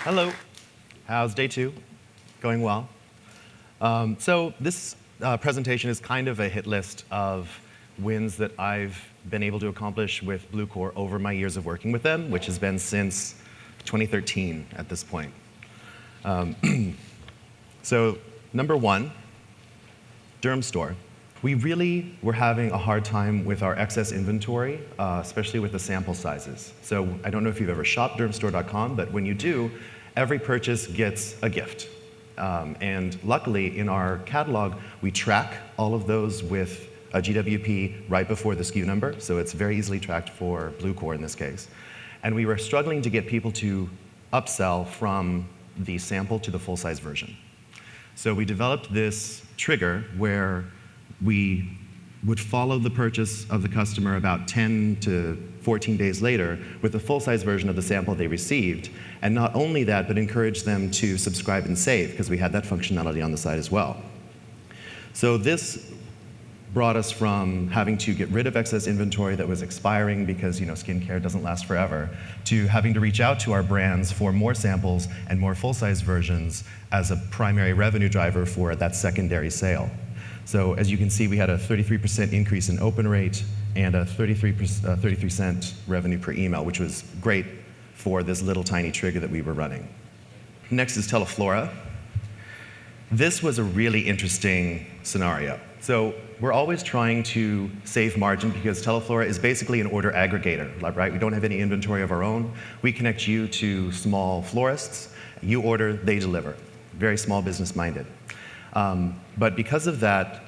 Hello. How's day 2? Going well? So this presentation is kind of a hit list of wins that I've been able to accomplish with Bluecore over my years of working with them, which has been since 2013 at this point. So number 1, Durham store. We really were having a hard time with our excess inventory, especially with the sample sizes. So I don't know if you've ever shopped durhamstore.com, but when you do, every purchase gets a gift. And luckily, in our catalog, we track all of those with a GWP right before the SKU number, so it's very easily tracked for Bluecore in this case. And we were struggling to get people to upsell from the sample to the full-size version. So we developed this trigger where we would follow the purchase of the customer about 10 to 14 days later with the full-size version of the sample they received. And not only that, but encourage them to subscribe and save, because we had that functionality on the site as well. So this brought us from having to get rid of excess inventory that was expiring because skincare doesn't last forever, to having to reach out to our brands for more samples and more full-size versions as a primary revenue driver for that secondary sale. So as you can see, we had a 33% increase in open rate and a 33 cent revenue per email, which was great for this little tiny trigger that we were running. Next is Teleflora. This was a really interesting scenario. So we're always trying to save margin because Teleflora is basically an order aggregator, right? We don't have any inventory of our own. We connect you to small florists. You order, they deliver. Very small business minded. But because of that,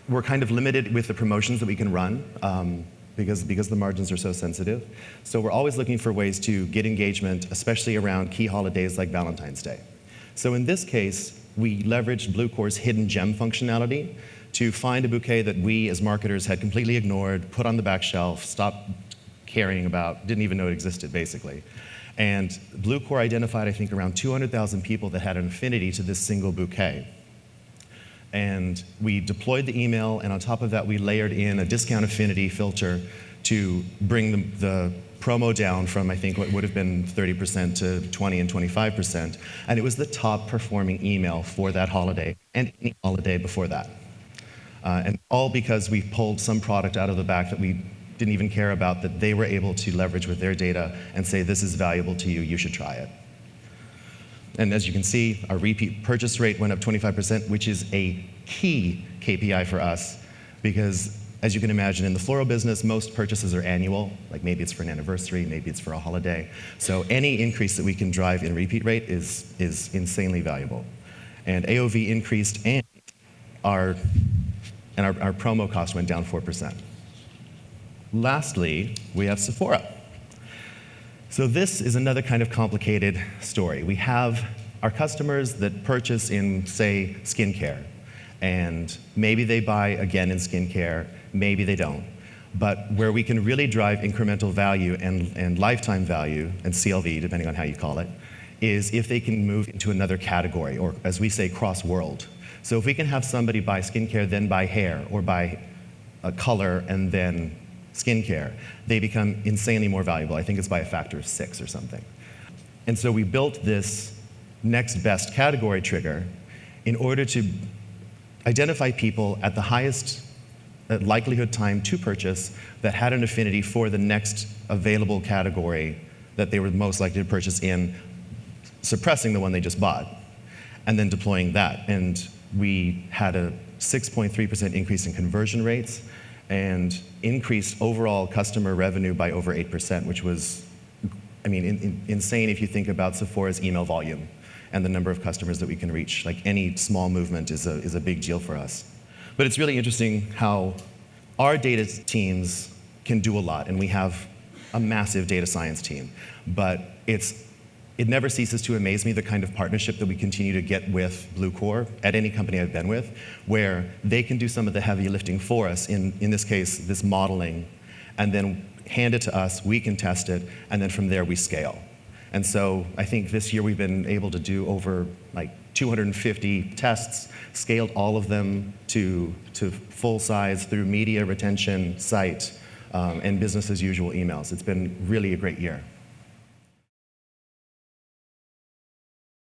we're kind of limited with the promotions that we can run because the margins are so sensitive. So we're always looking for ways to get engagement, especially around key holidays like Valentine's Day. So in this case, we leveraged Bluecore's hidden gem functionality to find a bouquet that we as marketers had completely ignored, put on the back shelf, stopped caring about, didn't even know it existed basically. And Bluecore identified, I think, around 200,000 people that had an affinity to this single bouquet. And we deployed the email, and on top of that, we layered in a discount affinity filter to bring the promo down from, I think, what would have been 30% to 20 and 25%. And it was the top performing email for that holiday and any holiday before that. And all because we pulled some product out of the back that we didn't even care about, that they were able to leverage with their data and say, this is valuable to you, you should try it. And as you can see, our repeat purchase rate went up 25%, which is a key KPI for us because, as you can imagine, in the floral business, most purchases are annual, like maybe it's for an anniversary, maybe it's for a holiday. So any increase that we can drive in repeat rate is insanely valuable. And AOV increased, and our promo cost went down 4%. Lastly, we have Sephora. So this is another kind of complicated story. We have our customers that purchase in, say, skincare, and maybe they buy again in skincare, maybe they don't. But where we can really drive incremental value and lifetime value, and CLV, depending on how you call it, is if they can move into another category, or as we say, cross-world. So if we can have somebody buy skincare, then buy hair, or buy a color, and then skincare, they become insanely more valuable. I think it's by a factor of 6 or something. And so we built this next best category trigger in order to identify people at the highest likelihood time to purchase that had an affinity for the next available category that they were most likely to purchase in, suppressing the one they just bought, and then deploying that. And we had a 6.3% increase in conversion rates and increased overall customer revenue by over 8%, which was, insane if you think about Sephora's email volume and the number of customers that we can reach. Like, any small movement is a big deal for us. But it's really interesting how our data teams can do a lot, and we have a massive data science team. But it never ceases to amaze me the kind of partnership that we continue to get with Bluecore at any company I've been with, where they can do some of the heavy lifting for us, in this case, this modeling, and then hand it to us, we can test it, and then from there we scale. And so I think this year we've been able to do over 250 tests, scaled all of them to full size through media retention, site, and business as usual emails. It's been really a great year.